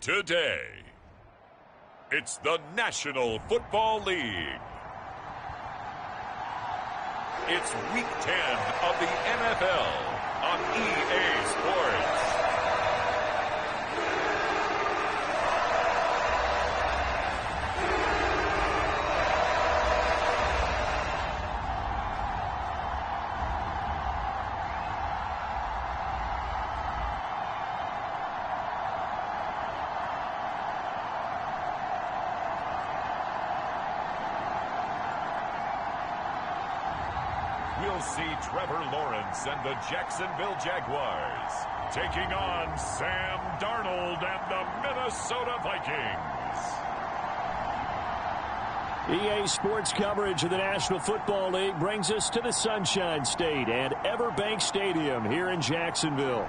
Today, it's the National Football League. It's Week 10 of the NFL on EA Sports. We'll see Trevor Lawrence and the Jacksonville Jaguars taking on Sam Darnold and the Minnesota Vikings. EA Sports coverage of the National Football League brings us to the Sunshine State and Everbank Stadium here in Jacksonville.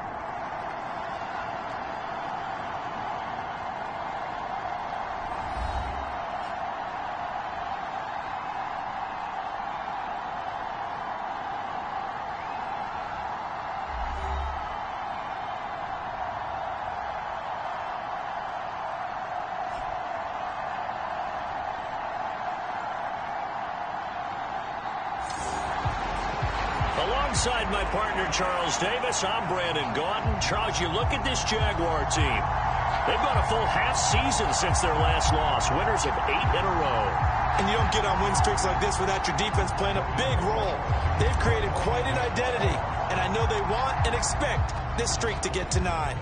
Alongside my partner, Charles Davis, I'm Brandon Gaudin. Charles, you look at this Jaguar team. They've gone a full half season since their last loss, winners of 8 in a row. And you don't get on win streaks like this without your defense playing a big role. They've created quite an identity, and I know they want and expect this streak to get to 9.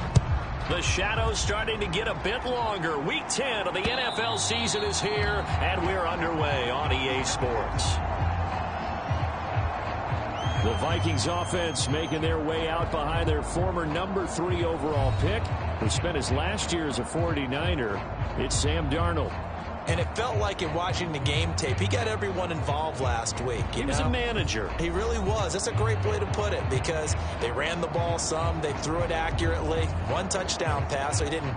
The shadow's starting to get a bit longer. Week 10 of the NFL season is here, and we're underway on EA Sports. The Vikings offense making their way out behind their former number 3 overall pick, who spent his last year as a 49er. It's Sam Darnold. And it felt like in watching the game tape, he got everyone involved last week. He was a manager. He really was. That's a great way to put it because they ran the ball some, they threw it accurately. 1 touchdown pass, so he didn't,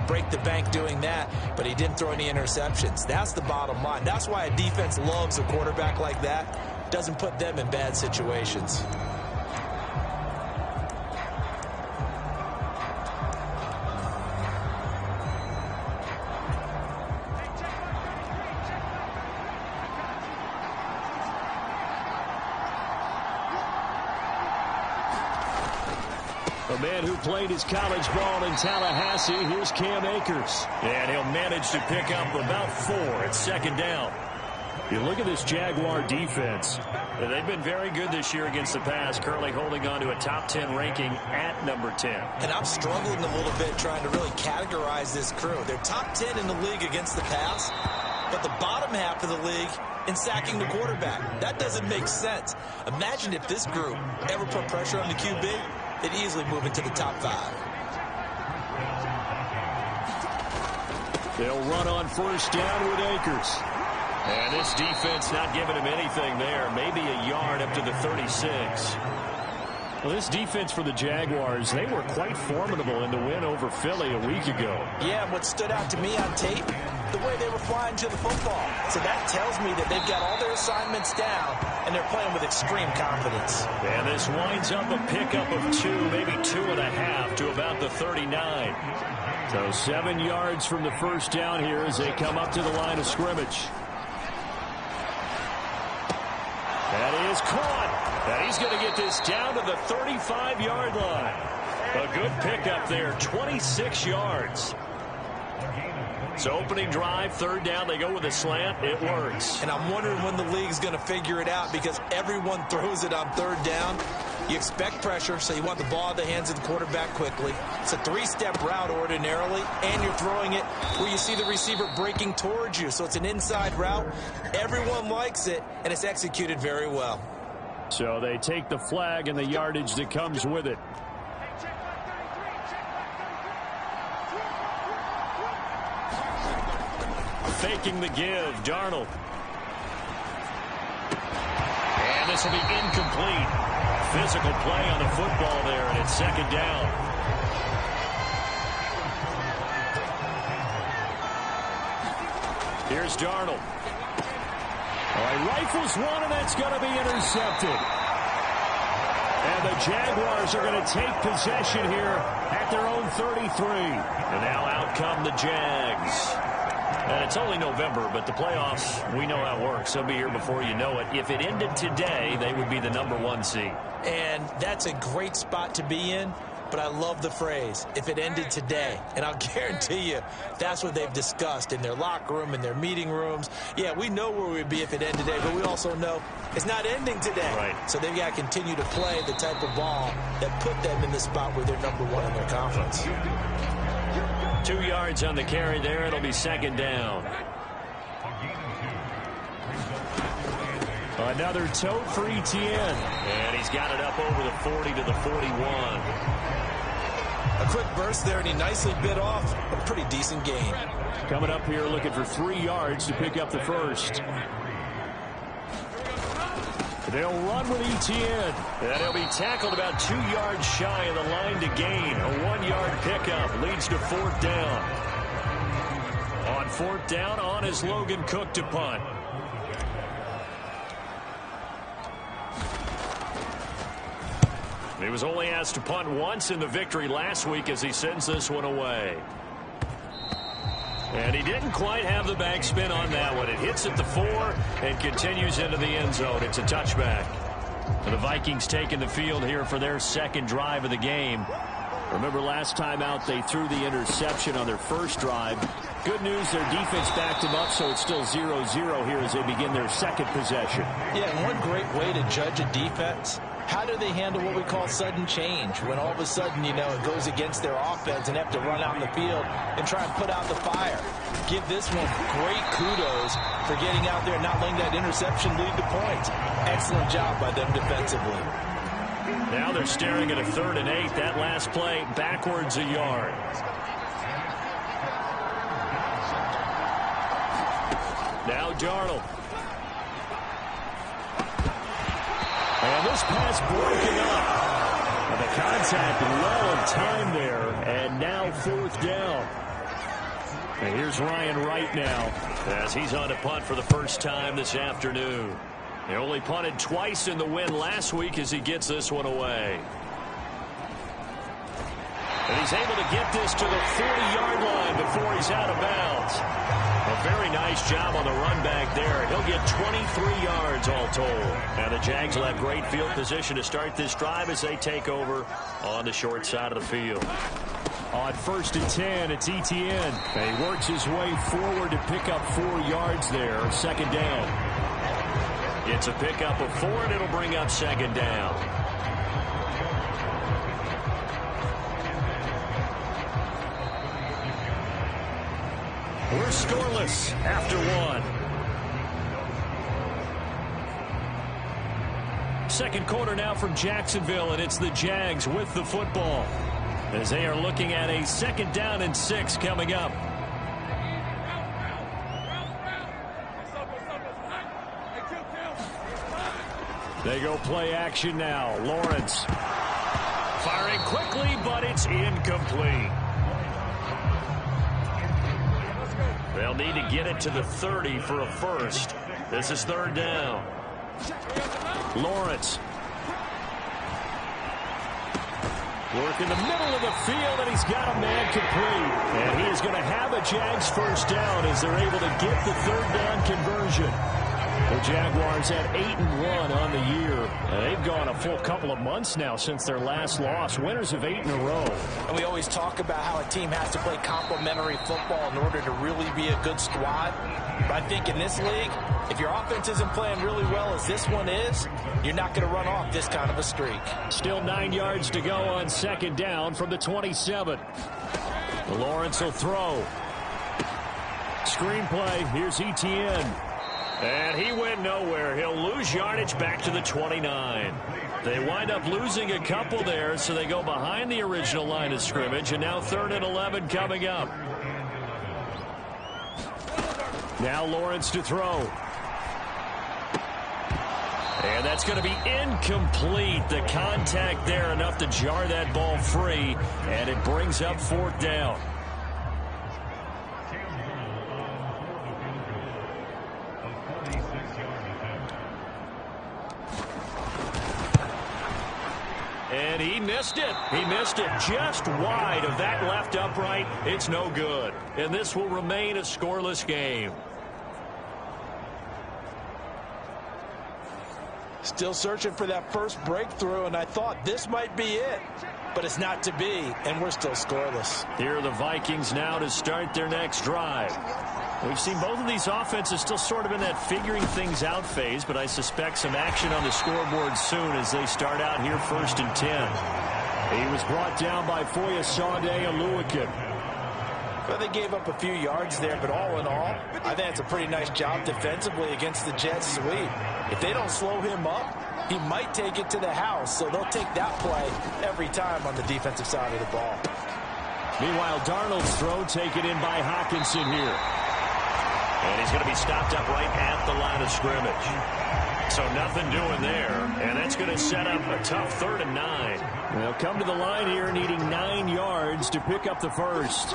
break the bank doing that, but he didn't throw any interceptions. That's the bottom line. That's why a defense loves a quarterback like that. Doesn't put them in bad situations. A man who played his college ball in Tallahassee, here's Cam Akers. And he'll manage to pick up about 4 at second down. You look at this Jaguar defense. They've been very good this year against the pass, currently holding on to a top 10 ranking at number 10. And I'm struggling a little bit trying to really categorize this crew. They're top 10 in the league against the pass, but the bottom half of the league in sacking the quarterback. That doesn't make sense. Imagine if this group ever put pressure on the QB, they'd easily move into the top 5. They'll run on first down with Akers. And this defense not giving him anything there. Maybe a yard up to the 36. Well, this defense for the Jaguars, they were quite formidable in the win over Philly a week ago. Yeah, and what stood out to me on tape, the way they were flying to the football. So that tells me that they've got all their assignments down, and they're playing with extreme confidence. And this winds up a pickup of 2, maybe 2.5 to about the 39. So 7 yards from the first down here as they come up to the line of scrimmage. That is caught. And he's going to get this down to the 35-yard line. A good pickup there, 26 yards. So opening drive, third down, they go with a slant. It works. And I'm wondering when the league's going to figure it out because everyone throws it on third down. You expect pressure, so you want the ball in the hands of the quarterback quickly. It's a 3-step route ordinarily, and you're throwing it where you see the receiver breaking towards you. So it's an inside route. Everyone likes it, and it's executed very well. So they take the flag and the yardage that comes with it. Faking the give, Darnold. And this will be incomplete. Physical play on the football there, and it's second down. Here's Darnold. All right, rifles one, and that's going to be intercepted. And the Jaguars are going to take possession here at their own 33. And now out come the Jags. And it's only November, but the playoffs, we know how it works. They'll be here before you know it. If it ended today, they would be the #1 seed. And that's a great spot to be in. But I love the phrase, if it ended today. And I'll guarantee you, that's what they've discussed in their locker room, in their meeting rooms. Yeah, we know where we'd be if it ended today, but we also know it's not ending today. Right. So they've got to continue to play the type of ball that put them in the spot where they're #1 in their conference. 2 yards on the carry there. It'll be second down. Another tote for Etienne. And he's got it up over the 40 to the 41. A quick burst there, and he nicely bit off a pretty decent gain. Coming up here looking for 3 yards to pick up the first. They'll run with Etienne. And he'll be tackled about 2 yards shy of the line to gain. A 1-yard pickup leads to 4th down. On 4th down, on is Logan Cook to punt. He was only asked to punt once in the victory last week as he sends this one away. And he didn't quite have the backspin on that one. It hits at the 4 and continues into the end zone. It's a touchback. And the Vikings taking the field here for their second drive of the game. Remember last time out they threw the interception on their first drive. Good news, their defense backed them up, so it's still 0-0 here as they begin their second possession. Yeah, and one great way to judge a defense, how do they handle what we call sudden change? When all of a sudden, you know, it goes against their offense and have to run out in the field and try and put out the fire. Give this one great kudos for getting out there and not letting that interception lead to points. Excellent job by them defensively. Now they're staring at a 3rd and 8. That last play backwards a yard. Now Darnold. And this pass broken up. And the contact well in time there. And now 4th down. And here's Ryan Wright now as he's on to punt for the first time this afternoon. He only punted twice in the win last week as he gets this one away. And he's able to get this to the 40-yard line before he's out of bounds. A very nice job on the run back there. He'll get 23 yards all told. Now the Jags will have great field position to start this drive as they take over on the short side of the field. On 1st and 10, it's Etienne. And he works his way forward to pick up 4 yards there. 2nd down. It's a pickup of 4, and it'll bring up 2nd down. We're scoreless after 1. Second quarter now from Jacksonville, and it's the Jags with the football as they are looking at a 2nd down and 6 coming up. They go play action now. Lawrence firing quickly, but it's incomplete. They'll need to get it to the 30 for a first. This is 3rd down. Lawrence. Work in the middle of the field, and he's got a man complete. And he is going to have a Jags first down as they're able to get the 3rd down conversion. The Jaguars at 8-1 on the year. They've gone a full couple of months now since their last loss. Winners of 8 in a row. And we always talk about how a team has to play complementary football in order to really be a good squad. But I think in this league, if your offense isn't playing really well as this one is, you're not going to run off this kind of a streak. Still 9 yards to go on 2nd down from the 27. Lawrence will throw. Screenplay. Here's Etienne. And he went nowhere. He'll lose yardage back to the 29. They wind up losing a couple there, so they go behind the original line of scrimmage, and now 3rd and 11 coming up. Now Lawrence to throw. And that's going to be incomplete. The contact there enough to jar that ball free, and it brings up 4th down. And he missed it. He missed it just wide of that left upright. It's no good. And this will remain a scoreless game. Still searching for that first breakthrough, and I thought this might be it. But it's not to be, and we're still scoreless. Here are the Vikings now to start their next drive. We've seen both of these offenses still sort of in that figuring things out phase, but I suspect some action on the scoreboard soon as they start out here 1st and 10. He was brought down by Foyesade Oluwakin. Well, they gave up a few yards there, but all in all, I think it's a pretty nice job defensively against the Jets sweep. If they don't slow him up, he might take it to the house, so they'll take that play every time on the defensive side of the ball. Meanwhile, Darnold's throw taken in by Hockenson here. And he's going to be stopped up right at the line of scrimmage. So nothing doing there, and that's going to set up a tough 3rd and 9. They'll come to the line here needing 9 yards to pick up the first.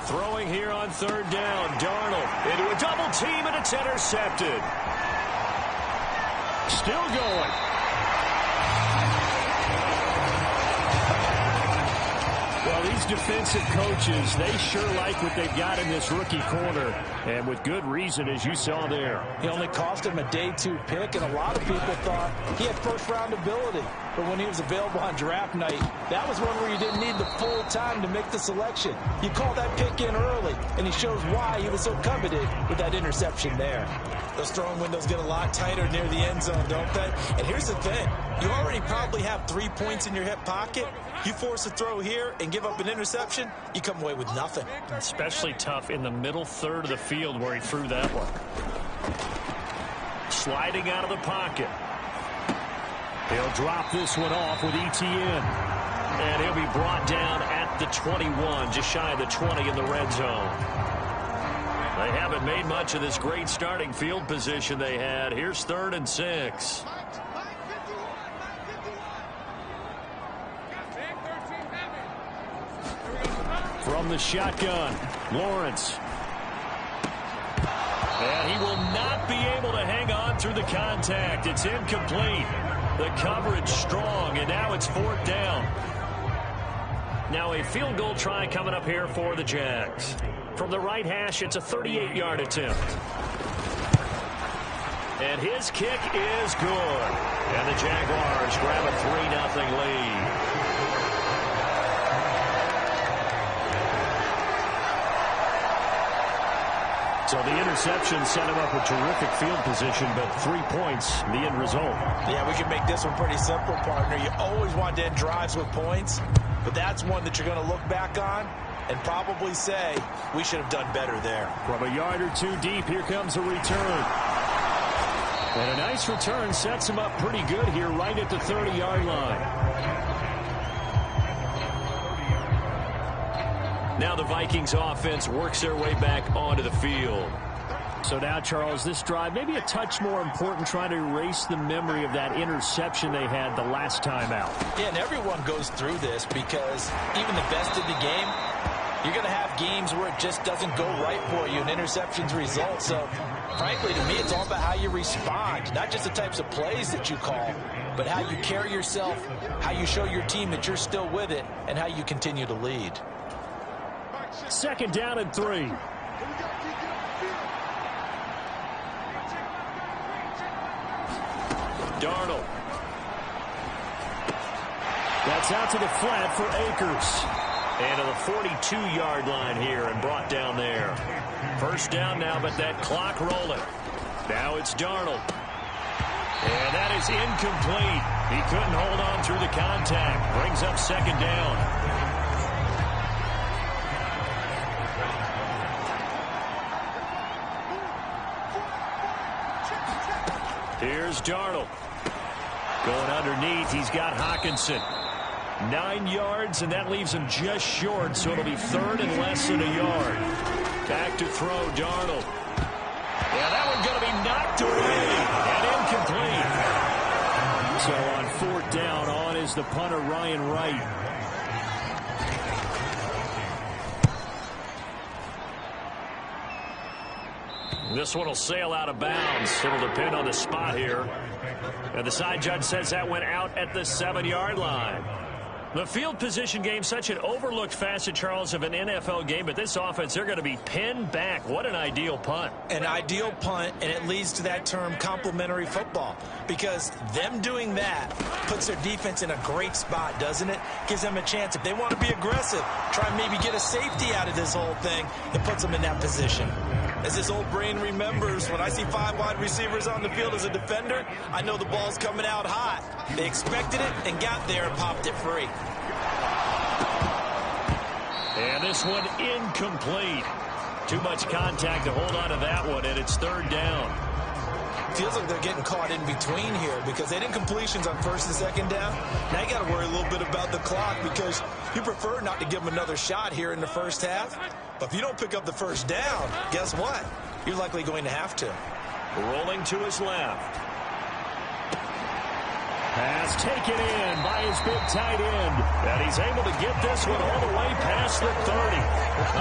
Throwing here on 3rd down, Darnold into a double team, and it's intercepted. Still going. Well, these defensive coaches, they sure like what they've got in this rookie corner. And with good reason, as you saw there. He only cost him a day 2 pick, and a lot of people thought he had first-round ability. But when he was available on draft night, that was one where you didn't need the full time to make the selection. You call that pick in early, and he shows why he was so coveted with that interception there. Those throwing windows get a lot tighter near the end zone, don't they? And here's the thing. You already probably have 3 points in your hip pocket. You force a throw here and give up an interception, you come away with nothing. Especially tough in the middle third of the field where he threw that one. Sliding out of the pocket. He'll drop this one off with ETN. And he'll be brought down at the 21, just shy of the 20 in the red zone. They haven't made much of this great starting field position they had. Here's 3rd and 6. From the shotgun, Lawrence. And he will not be able to hang on through the contact. It's incomplete. The coverage strong, and now it's 4th down. Now a field goal try coming up here for the Jags. From the right hash, it's a 38-yard attempt. And his kick is good. And the Jaguars grab a 3-0 lead. So the interception set him up a terrific field position, but 3 points, the end result. Yeah, we can make this one pretty simple, partner. You always want to end drives with points, but that's one that you're going to look back on and probably say, we should have done better there. From a yard or 2 deep, here comes a return. And a nice return sets him up pretty good here right at the 30-yard line. Now the Vikings offense works their way back onto the field. So now, Charles, this drive maybe a touch more important, trying to erase the memory of that interception they had the last time out. Yeah, and everyone goes through this because even the best in the game, you're going to have games where it just doesn't go right for you and interceptions result. So, frankly, to me, it's all about how you respond, not just the types of plays that you call, but how you carry yourself, how you show your team that you're still with it, and how you continue to lead. 2nd down and 3. Darnold. That's out to the flat for Akers. And to the 42-yard line here and brought down there. 1st down now, but that clock rolling. Now it's Darnold. And that is incomplete. He couldn't hold on through the contact. Brings up 2nd down. Here's Darnold. Going underneath, he's got Hockenson. 9 yards, and that leaves him just short, so it'll be 3rd and less than a yard. Back to throw, Darnold. Yeah, that one's going to be knocked away and incomplete. So on 4th down, on is the punter, Ryan Wright. This one will sail out of bounds. It'll depend on the spot here. And the side judge says that went out at the 7-yard line. The field position game, such an overlooked facet, Charles, of an NFL game. But this offense, they're going to be pinned back. What an ideal punt. An ideal punt, and it leads to that term complementary football. Because them doing that puts their defense in a great spot, doesn't it? Gives them a chance. If they want to be aggressive, try and maybe get a safety out of this whole thing, it puts them in that position. As his old brain remembers, when I see 5 wide receivers on the field as a defender, I know the ball's coming out hot. They expected it and got there and popped it free. And this one incomplete. Too much contact to hold on to that one, and it's 3rd down. Feels like they're getting caught in between here because they didn't completions on 1st and 2nd down. Now you got to worry a little bit about the clock because you prefer not to give them another shot here in the first half. But if you don't pick up the 1st down, guess what? You're likely going to have to. Rolling to his left. Pass taken in by his big tight end. And he's able to get this one all the way past the 30.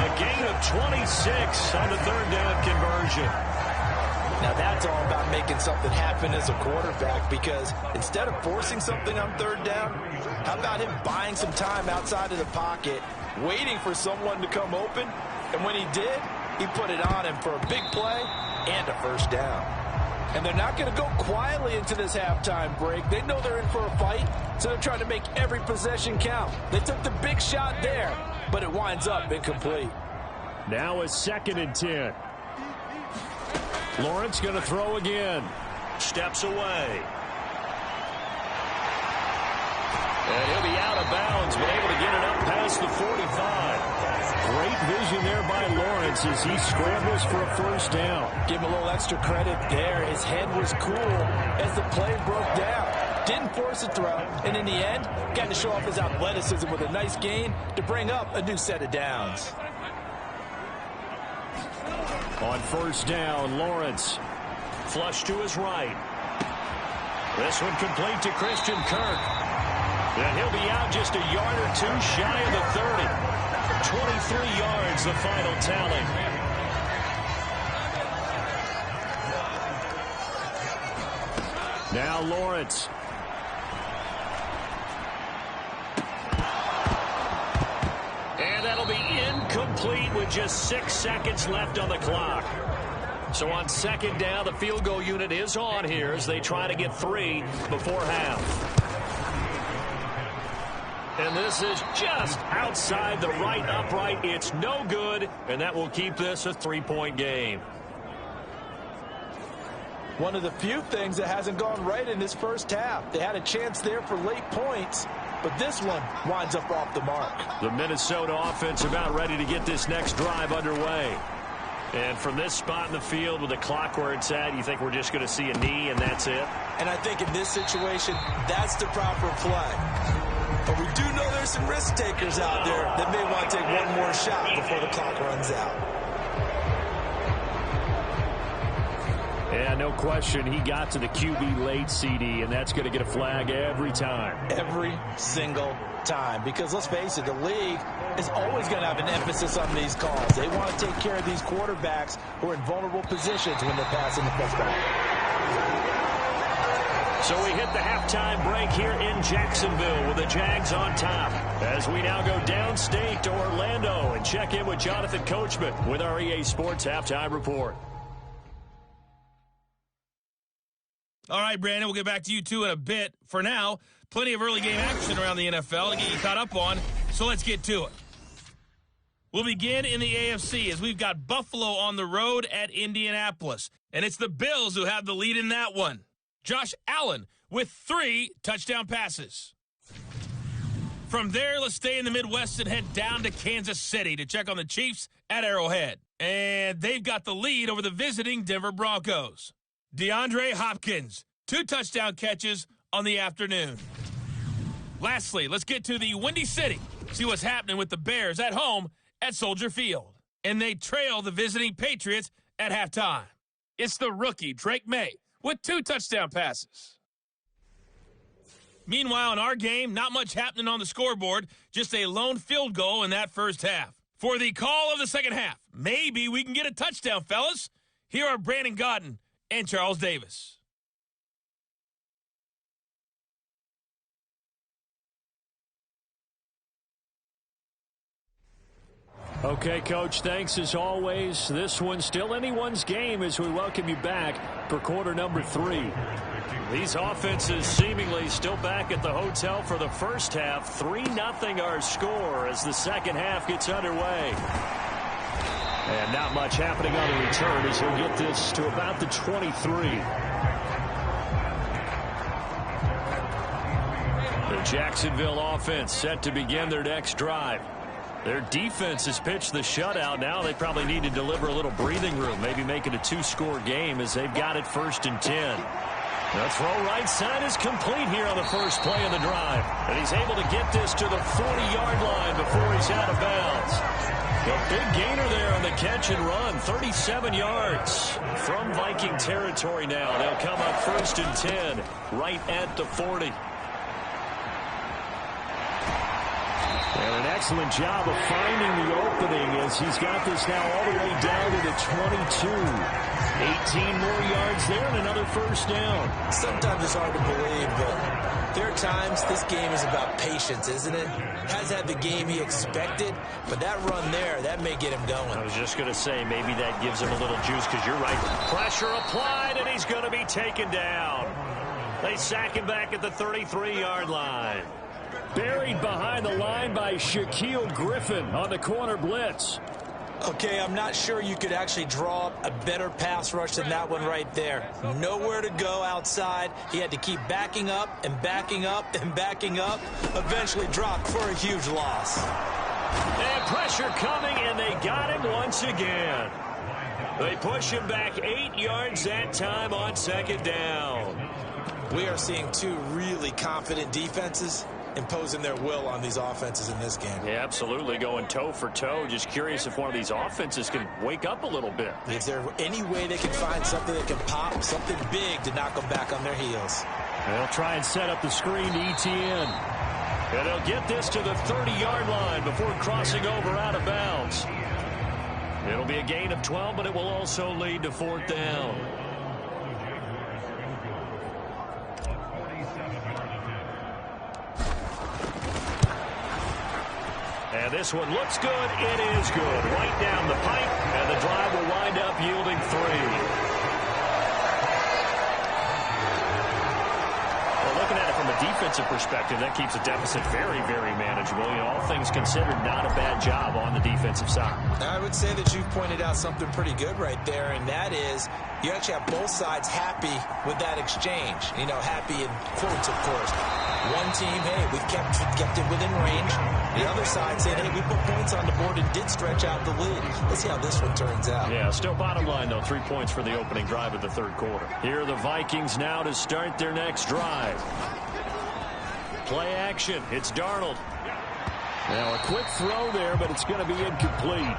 A gain of 26 on the 3rd down conversion. Now that's all about making something happen as a quarterback because instead of forcing something on 3rd down, how about him buying some time outside of the pocket, waiting for someone to come open, and when he did, he put it on him for a big play and a 1st down. And they're not going to go quietly into this halftime break. They know they're in for a fight, so they're trying to make every possession count. They took the big shot there, but it winds up incomplete. Now a 2nd and 10. Lawrence going to throw again. Steps away. And he'll be out of bounds, but able to get it up past the 45. Great vision there by Lawrence as he scrambles for a 1st down. Give him a little extra credit there. His head was cool as the play broke down. Didn't force a throw, and in the end, got to show off his athleticism with a nice gain to bring up a new set of downs. On 1st down, Lawrence. Flush to his right. This one complete to Christian Kirk. And he'll be out just a yard or two shy of the 30. 23 yards, the final tally. Now Lawrence. And that'll be incomplete with just 6 seconds left on the clock. So on 2nd down, the field goal unit is on here as they try to get 3 before half. And this is just outside the right upright. It's no good, and that will keep this a 3-point game. One of the few things that hasn't gone right in this first half. They had a chance there for late points, but this one winds up off the mark. The Minnesota offense about ready to get this next drive underway. And from this spot in the field with the clock where it's at, you think we're just going to see a knee and that's it? And I think in this situation, that's the proper play. But we do know there's some risk takers out there that may want to take one more shot before the clock runs out. Yeah, no question. He got to the QB late, CD, and that's going to get a flag every time. Every single time. Because let's face it, the league is always going to have an emphasis on these calls. They want to take care of these quarterbacks who are in vulnerable positions when they're passing the football. So we hit the halftime break here in Jacksonville with the Jags on top. As we now go downstate to Orlando and check in with Jonathan Coachman with our EA Sports Halftime Report. All right, Brandon, we'll get back to you, too, in a bit. For now, plenty of early game action around the NFL to get you caught up on, so let's get to it. We'll begin in the AFC as we've got Buffalo on the road at Indianapolis, and it's the Bills who have the lead in that one. Josh Allen with 3 touchdown passes. From there, let's stay in the Midwest and head down to Kansas City to check on the Chiefs at Arrowhead. And they've got the lead over the visiting Denver Broncos. DeAndre Hopkins, 2 touchdown catches on the afternoon. Lastly, let's get to the Windy City, see what's happening with the Bears at home at Soldier Field. And they trail the visiting Patriots at halftime. It's the rookie, Drake May, with 2 touchdown passes. Meanwhile, in our game, not much happening on the scoreboard, just a lone field goal in that first half. For the call of the second half, maybe we can get a touchdown, fellas. Here are Brandon Gaudin and Charles Davis. Okay, Coach, thanks as always. This one's still anyone's game as we welcome you back for quarter number 3. These offenses seemingly still back at the hotel for the first half. 3-0 our score as the second half gets underway. And not much happening on the return as he'll get this to about the 23. The Jacksonville offense set to begin their next drive. Their defense has pitched the shutout. Now they probably need to deliver a little breathing room, maybe make it a 2-score game as they've got it 1st and 10. The throw right side is complete here on the first play of the drive. And he's able to get this to the 40-yard line before he's out of bounds. A big gainer there on the catch and run, 37 yards from Viking territory now. They'll come up 1st and 10 right at the 40. And an excellent job of finding the opening as he's got this now all the way down to the 22. 18 more yards there and another first down. Sometimes it's hard to believe, but there are times this game is about patience, isn't it? Has had the game he expected, but that run there, that may get him going. I was just going to say maybe that gives him a little juice because you're right. Pressure applied, and he's going to be taken down. They sack him back at the 33-yard line. Buried behind the line by Shaquille Griffin on the corner blitz. Okay, I'm not sure you could actually draw up a better pass rush than that one right there. Nowhere to go outside. He had to keep backing up and backing up and backing up. Eventually dropped for a huge loss. And pressure coming, and they got him once again. They push him back 8 yards that time on 2nd down. We are seeing two really confident defenses imposing their will on these offenses in this game. Yeah, absolutely, going toe for toe. Just curious if one of these offenses can wake up a little bit. Is there any way they can find something that can pop, something big to knock them back on their heels? They'll try and set up the screen to ETN. And they'll get this to the 30-yard line before crossing over out of bounds. It'll be a gain of 12, but it will also lead to 4th down. And this one looks good. It is good. Right down the pipe, and the drive will wind up yielding 3. Well, looking at it from a defensive perspective, that keeps the deficit very, very manageable. You know, all things considered, not a bad job on the defensive side. I would say that you've pointed out something pretty good right there, and that is you actually have both sides happy with that exchange. You know, happy in quotes, of course. One team, hey, we've kept it within range. The other side saying, hey, we put points on the board and did stretch out the lead. Let's see how this one turns out. Yeah, still bottom line, though, 3 points for the opening drive of the 3rd quarter. Here are the Vikings now to start their next drive. Play action. It's Darnold. Now a quick throw there, but it's going to be incomplete.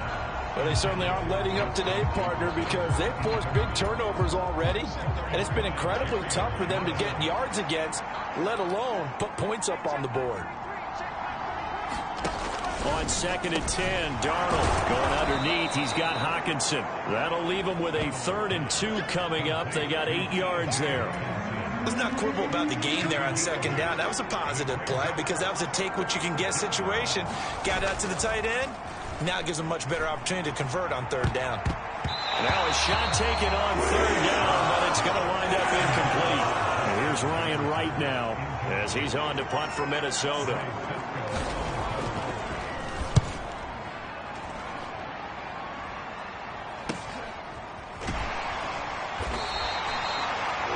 Well, they certainly aren't letting up today, partner, because they've forced big turnovers already, and it's been incredibly tough for them to get yards against, let alone put points up on the board. On 2nd and 10, Darnold going underneath. He's got Hockenson. That'll leave him with a 3rd and 2 coming up. They got 8 yards there. Let's not quibble about the gain there on 2nd down. That was a positive play because that was a take-what-you-can-get situation. Got out to the tight end. Now it gives them a much better opportunity to convert on 3rd down. Now a shot taken on 3rd down, but it's going to wind up incomplete. And here's Ryan Wright now as he's on to punt for Minnesota.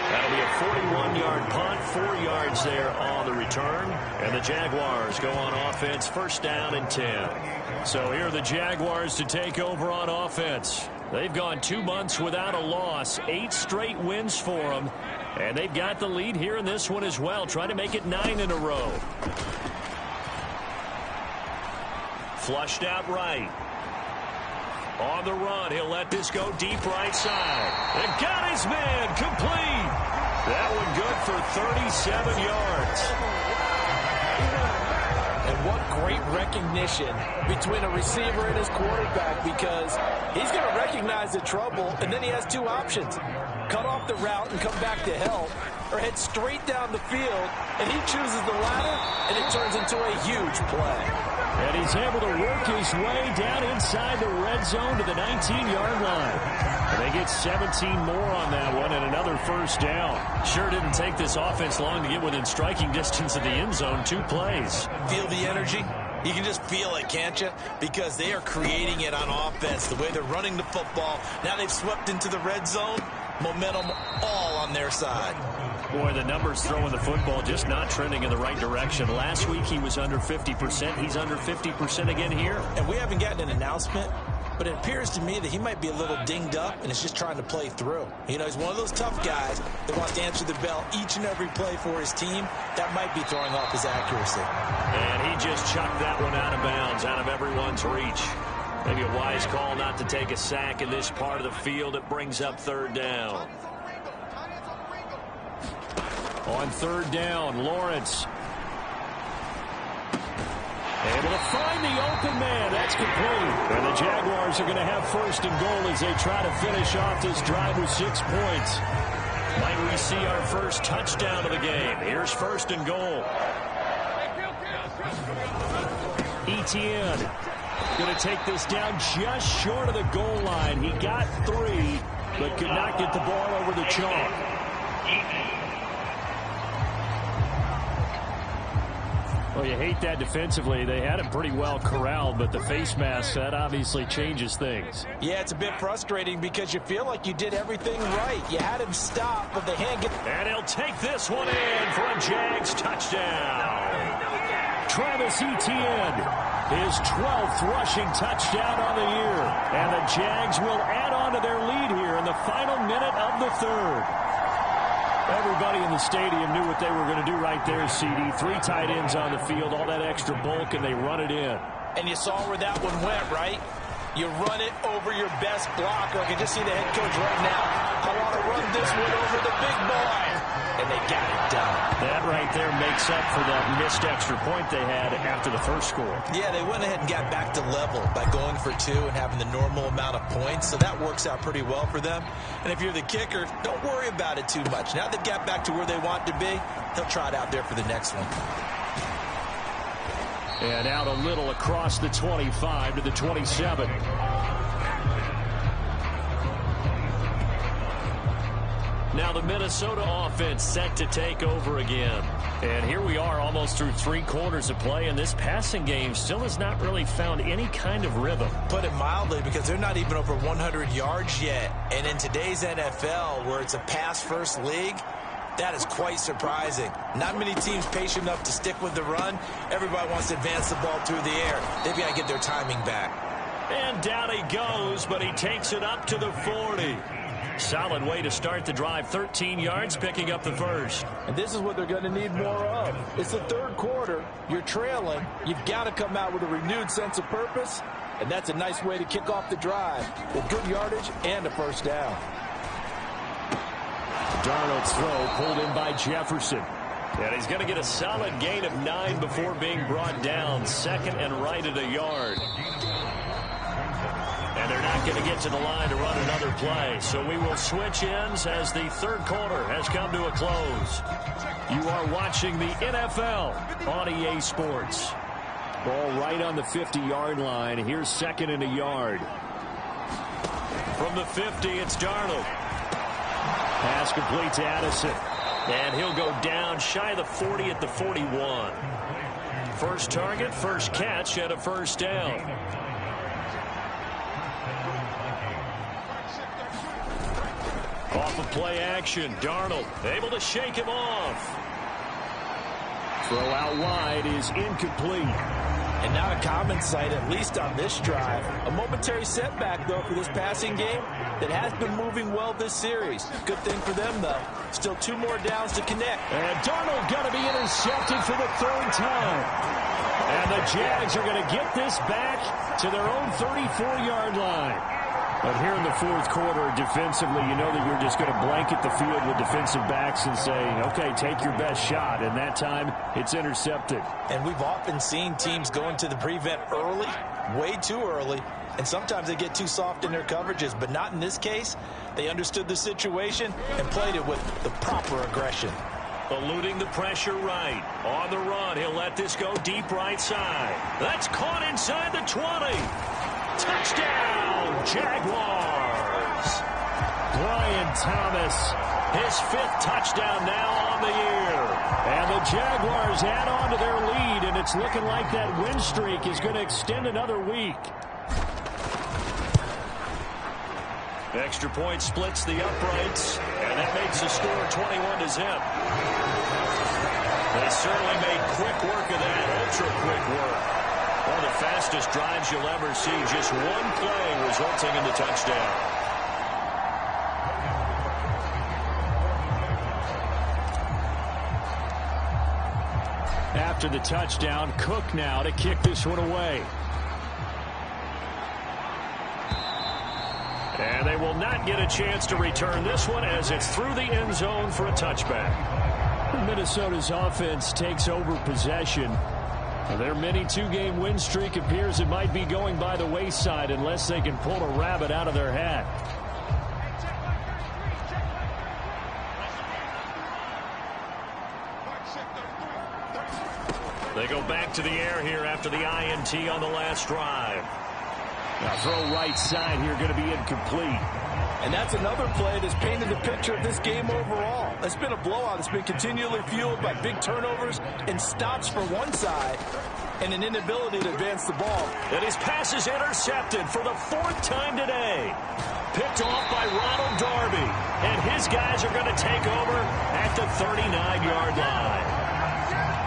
That'll be a 41-yard punt, 4 yards there on the return. And the Jaguars go on offense, 1st down and 10. So here are the Jaguars to take over on offense. They've gone 2 months without a loss, 8 straight wins for them. And they've got the lead here in this one as well, trying to make it 9 in a row. Flushed out right. On the run, he'll let this go deep right side. And got his man complete. That one good for 37 yards. And what great recognition between a receiver and his quarterback, because he's going to recognize the trouble, and then he has two options. Cut off the route and come back to help, or head straight down the field, and he chooses the latter, and it turns into a huge play. And he's able to work his way down inside the red zone to the 19-yard line. And they get 17 more on that one and another first down. Sure didn't take this offense long to get within striking distance of the end zone. 2 plays. Feel the energy? You can just feel it, can't you? Because they are creating it on offense. The way they're running the football. Now they've swept into the red zone. Momentum all on their side. Boy, the numbers throwing the football just not trending in the right direction. Last week he was under 50%. He's under 50% again here. And we haven't gotten an announcement, but it appears to me that he might be a little dinged up and is just trying to play through. You know, he's one of those tough guys that wants to answer the bell each and every play for his team. That might be throwing off his accuracy. And he just chucked that one out of bounds, out of everyone's reach. Maybe a wise call not to take a sack in this part of the field. It brings up third down. On third down, Lawrence. Able to find the open man. That's complete. And the Jaguars are going to have first and goal as they try to finish off this drive with 6 points. Might we see our first touchdown of the game? Here's first and goal. Etienne going to take this down just short of the goal line. He got 3, but could not get the ball over the chalk. Well, you hate that defensively. They had him pretty well corralled, but the face mask, that obviously changes things. Yeah, it's a bit frustrating because you feel like you did everything right. You had him stop, but the hand gets... And he'll take this one in for a Jags touchdown. Travis Etienne, his 12th rushing touchdown on the year. And the Jags will add on to their lead here in the final minute of the third. Everybody in the stadium knew what they were going to do right there, CD. 3 tight ends on the field, all that extra bulk, and they run it in. And you saw where that one went, right? You run it over your best blocker. I can just see the head coach right now. I want to run this one over the big boy. And they got it done. That right there makes up for that missed extra point they had after the first score. Yeah, they went ahead and got back to level by going for 2 and having the normal amount of points. So that works out pretty well for them. And if you're the kicker, don't worry about it too much. Now they've got back to where they want to be, he'll try it out there for the next one. And out a little across the 25 to the 27. Now the Minnesota offense set to take over again. And here we are almost through 3 quarters of play, and this passing game still has not really found any kind of rhythm. Put it mildly, because they're not even over 100 yards yet. And in today's NFL, where it's a pass-first league, that is quite surprising. Not many teams patient enough to stick with the run. Everybody wants to advance the ball through the air. They've got to get their timing back. And down he goes, but he takes it up to the 40. Solid way to start the drive. 13 yards, picking up the first. And this is what they're going to need more of. It's the third quarter. You're trailing. You've got to come out with a renewed sense of purpose. And that's a nice way to kick off the drive with good yardage and a first down. Darnold's throw pulled in by Jefferson. And he's going to get a solid gain of 9 before being brought down. Second and right at a yard. And they're not going to get to the line to run another play. So we will switch ends as the third quarter has come to a close. You are watching the NFL on EA Sports. Ball right on the 50-yard line. Here's second and a yard. From the 50, it's Darnold. Pass complete to Addison. And he'll go down shy of the 40 at the 41. First target, first catch at a first down. Off of play action, Darnold able to shake him off. Throw out wide is incomplete. And not a common sight, at least on this drive. A momentary setback, though, for this passing game that has been moving well this series. Good thing for them, though. Still 2 more downs to connect. And Darnold going to be intercepted for the 3rd time. And the Jags are going to get this back to their own 34-yard line. But here in the fourth quarter, defensively, you know that you're just going to blanket the field with defensive backs and say, okay, take your best shot. And that time, it's intercepted. And we've often seen teams go into the prevent early, way too early, and sometimes they get too soft in their coverages. But not in this case. They understood the situation and played it with the proper aggression. Eluding the pressure right. On the run, he'll let this go deep right side. That's caught inside the 20. Touchdown, Jaguars. Brian Thomas, his 5th touchdown now on the year. And the Jaguars add on to their lead, and it's looking like that win streak is going to extend another week. Extra point splits the uprights, and that makes the score 21-0. They certainly made quick work of that, ultra-quick work. One of the fastest drives you'll ever see, just one play resulting in the touchdown. After the touchdown, Cook now to kick this one away. And they will not get a chance to return this one as it's through the end zone for a touchback. Minnesota's offense takes over possession. Their mini 2-game win streak appears it might be going by the wayside unless they can pull a rabbit out of their hat. They go back to the air here after the INT on the last drive. Now throw right side here, going to be incomplete. And that's another play that's painted the picture of this game overall. It's been a blowout. It's been continually fueled by big turnovers and stops for one side and an inability to advance the ball. And his pass is intercepted for the 4th time today. Picked off by Ronald Darby. And his guys are going to take over at the 39-yard line.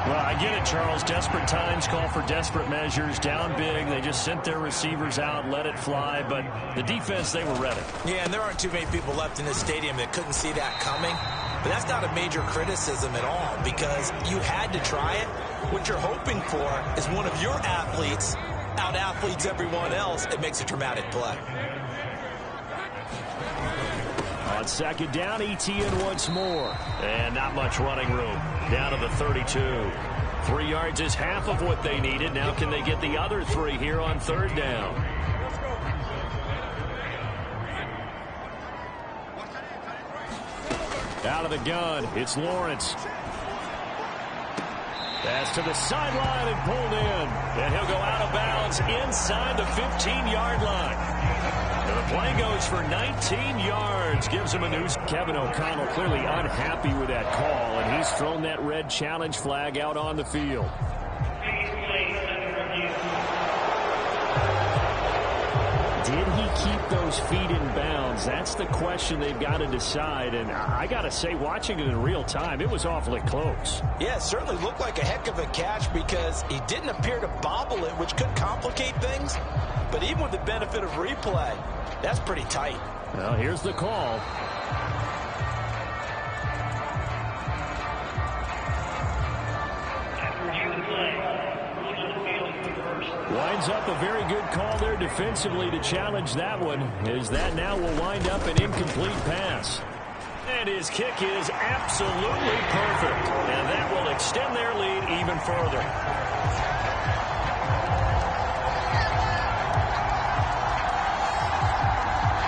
Well, I get it, Charles. Desperate times call for desperate measures. Down big. They just sent their receivers out, let it fly. But the defense, they were ready. Yeah, and there aren't too many people left in this stadium that couldn't see that coming. But that's not a major criticism at all because you had to try it. What you're hoping for is one of your athletes out-athletes everyone else and makes a dramatic play. On second down, ETN once more. And not much running room. Down to the 32. 3 yards is half of what they needed. Now can they get the other 3 here on 3rd down? Out of the gun, it's Lawrence. Pass to the sideline and pulled in. And he'll go out of bounds inside the 15-yard line. And the play goes for 19 yards. Gives him a new. Kevin O'Connell clearly unhappy with that call, and he's thrown that red challenge flag out on the field. Did he keep those feet in bounds? That's the question they've got to decide. And I got to say, watching it in real time, it was awfully close. Yeah, it certainly looked like a heck of a catch because he didn't appear to bobble it, which could complicate things. But even with the benefit of replay, that's pretty tight. Well, here's the call. Winds up a very good call there defensively to challenge that one, as that now will wind up an incomplete pass. And his kick is absolutely perfect. And that will extend their lead even further.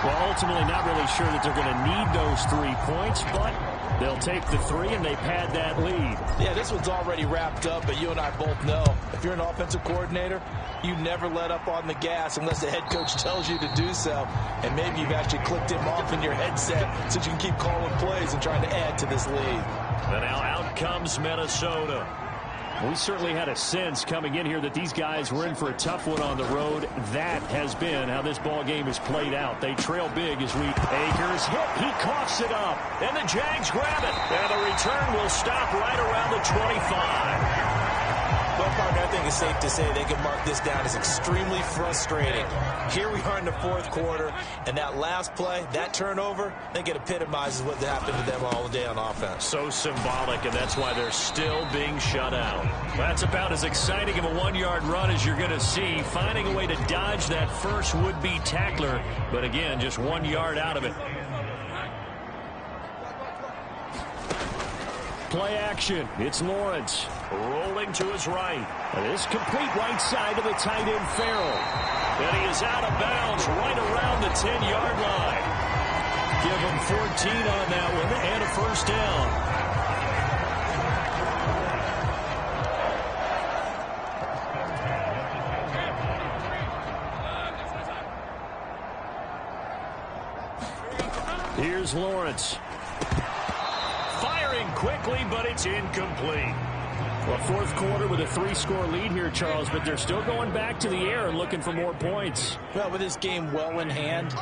Well, ultimately not really sure that they're going to need those 3 points, but they'll take the 3 and they pad that lead. Yeah, this one's already wrapped up, but you and I both know if you're an offensive coordinator, you never let up on the gas unless the head coach tells you to do so. And maybe you've actually clicked him off in your headset so you can keep calling plays and trying to add to this lead. And now out comes Minnesota. We certainly had a sense coming in here that these guys were in for a tough one on the road. That has been how this ball game is played out. They trail big as we. Akers hit. He coughs it up. And the Jags grab it. And the return will stop right around the 25. Well, partner, I think it's safe to say they can mark this down as extremely frustrating. Here we are in the fourth quarter, and that last play, that turnover, I think it epitomizes what happened to them all day on offense. So symbolic, and that's why they're still being shut out. That's about as exciting of a one-yard run as you're going to see, finding a way to dodge that first would-be tackler, but again, just 1 yard out of it. Play action. It's Lawrence rolling to his right. This complete right side to the tight end Farrell. And he is out of bounds right around the 10-yard line. Give him 14 on that one and a first down. Here's Lawrence. Firing quickly, but it's incomplete. Well, fourth quarter with a 3-score lead here, Charles, but they're still going back to the air and looking for more points. Well, with this game well in hand,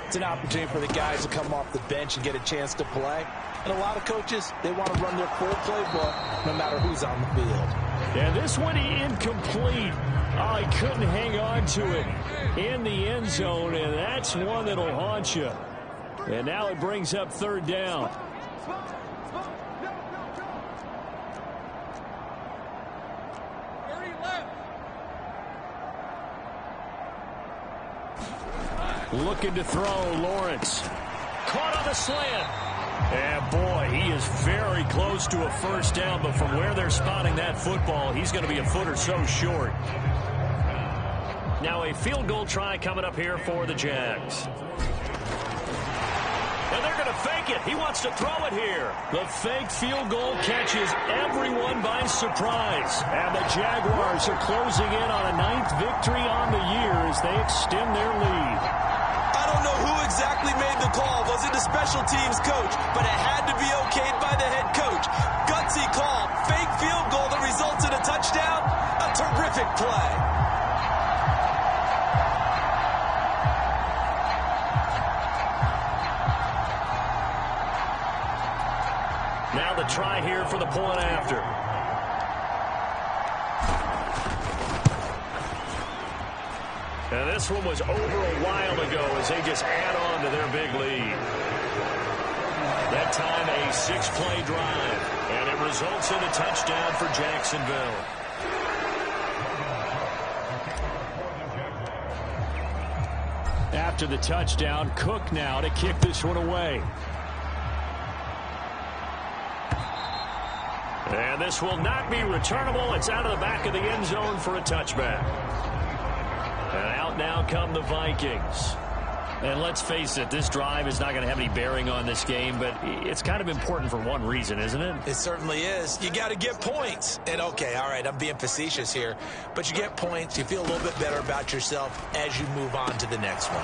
it's an opportunity for the guys to come off the bench and get a chance to play. And a lot of coaches, they want to run their full playbook no matter who's on the field. And this one incomplete. Oh, he couldn't hang on to it in the end zone, and that's one that'll haunt you. And now it brings up third down. Looking to throw, Lawrence. Caught on the slant. And boy, he is very close to a first down, but from where they're spotting that football, he's going to be a foot or so short. Now a field goal try coming up here for the Jags. And they're going to fake it. He wants to throw it here. The fake field goal catches everyone by surprise. And the Jaguars are closing in on a 9th victory on the year as they extend their lead. I don't know who exactly made the call. Was it the special teams coach? But it had to be okayed by the head coach. Gutsy call. Fake field goal that results in a touchdown. A terrific play. Now the try here for the point after. And this one was over a while ago as they just add on to their big lead. That time a 6-play drive. And it results in a touchdown for Jacksonville. After the touchdown, Cook now to kick this one away. And this will not be returnable. It's out of the back of the end zone for a touchback. And out now come the Vikings. And let's face it, this drive is not going to have any bearing on this game, but it's kind of important for one reason, isn't it? It certainly is. You got to get points. And, okay, all right, I'm being facetious here. But you get points. You feel a little bit better about yourself as you move on to the next one.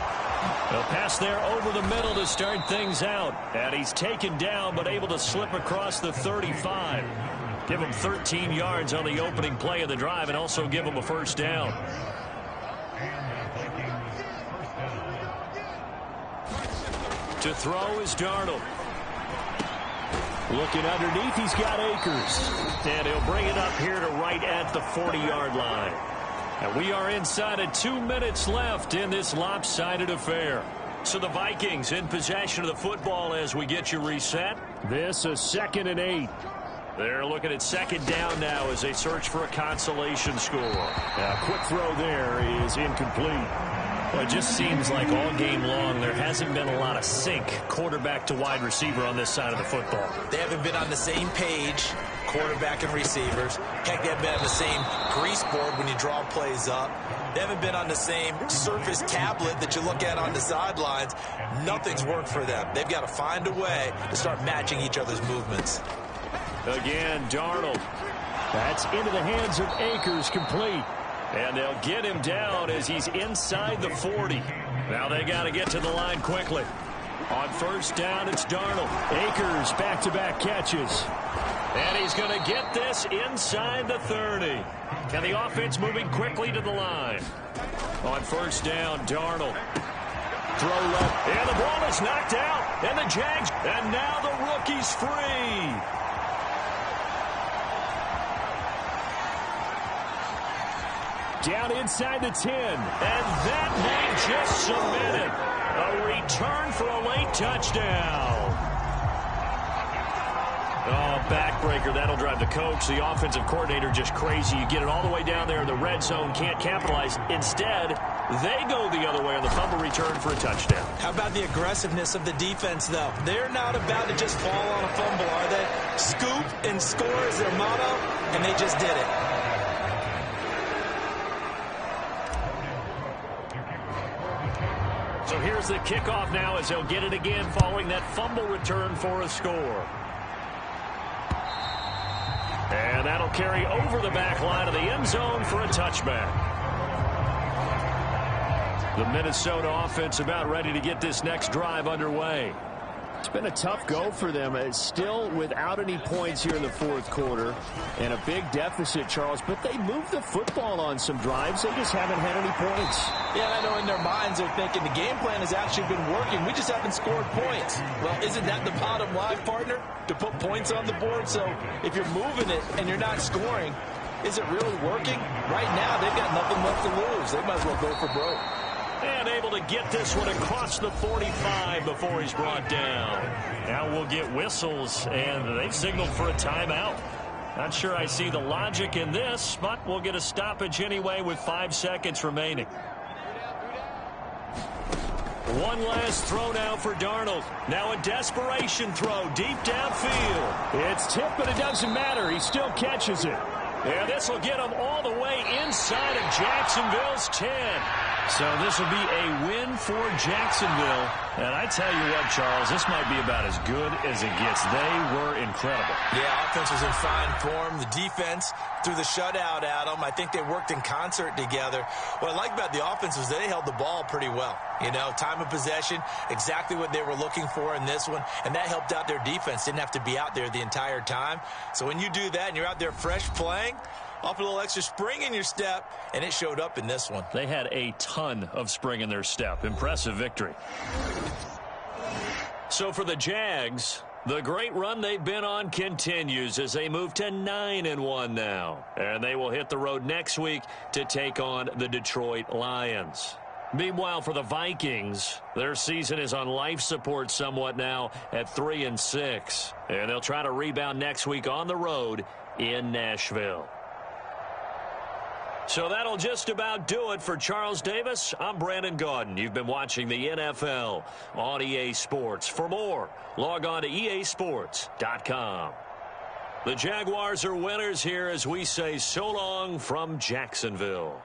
They'll pass there over the middle to start things out. And he's taken down but able to slip across the 35. Give him 13 yards on the opening play of the drive and also give him a first down. To throw is Darnold. Looking underneath, he's got Akers. And he'll bring it up here to right at the 40-yard line. And we are inside of 2 minutes left in this lopsided affair. So the Vikings in possession of the football as we get you reset. This a 2nd and 8. They're looking at second down now as they search for a consolation score. A quick throw there is incomplete. Well, it just seems like all game long there hasn't been a lot of sync quarterback to wide receiver on this side of the football. They haven't been on the same page, quarterback and receivers. Heck, they haven't been on the same grease board when you draw plays up. They haven't been on the same Surface tablet that you look at on the sidelines. Nothing's worked for them. They've got to find a way to start matching each other's movements. Again, Darnold. That's into the hands of Akers, complete. And they'll get him down as he's inside the 40. Now they got to get to the line quickly. On first down, it's Darnold. Akers back-to-back catches. And he's going to get this inside the 30. And the offense moving quickly to the line. On first down, Darnold. Throw left. And the ball is knocked out. And the Jags. And now the rookie's free. Down inside the 10. And that might just cement it. A return for a late touchdown. Oh, backbreaker. That'll drive the coach, the offensive coordinator, just crazy. You get it all the way down there in the red zone, can't capitalize. Instead, they go the other way on the fumble return for a touchdown. How about the aggressiveness of the defense, though? They're not about to just fall on a fumble, are they? Scoop and score is their motto, and they just did it. So here's the kickoff now as they'll get it again following that fumble return for a score. And that'll carry over the back line of the end zone for a touchback. The Minnesota offense about ready to get this next drive underway. It's been a tough go for them. It's still without any points here in the fourth quarter and a big deficit, Charles. But they moved the football on some drives. They just haven't had any points. Yeah, I know in their minds they're thinking the game plan has actually been working. We just haven't scored points. Well, isn't that the bottom line, partner? To put points on the board? So if you're moving it and you're not scoring, is it really working? Right now, they've got nothing left to lose. They might as well go for broke. And able to get this one across the 45 before he's brought down. Now we'll get whistles, and they've signaled for a timeout. Not sure I see the logic in this, but we'll get a stoppage anyway with 5 seconds remaining. One last throw now for Darnold. Now a desperation throw deep downfield. It's tipped, but it doesn't matter. He still catches it. And this will get him all the way inside of Jacksonville's 10. So this will be a win for Jacksonville. And I tell you what, Charles, this might be about as good as it gets. They were incredible. Yeah, offense was in fine form. The defense threw the shutout at them. I think they worked in concert together. What I like about the offense was they held the ball pretty well. You know, time of possession, exactly what they were looking for in this one. And that helped out their defense. Didn't have to be out there the entire time. So when you do that and you're out there fresh playing, off a little extra spring in your step, and it showed up in this one. They had a ton of spring in their step. Impressive victory. So for the Jags, the great run they've been on continues as they move to 9-1 now. And they will hit the road next week to take on the Detroit Lions. Meanwhile, for the Vikings, their season is on life support somewhat now at 3-6. And they'll try to rebound next week on the road in Nashville. So that'll just about do it for Charles Davis. I'm Brandon Gaudin. You've been watching the NFL on EA Sports. For more, log on to easports.com. The Jaguars are winners here as we say so long from Jacksonville.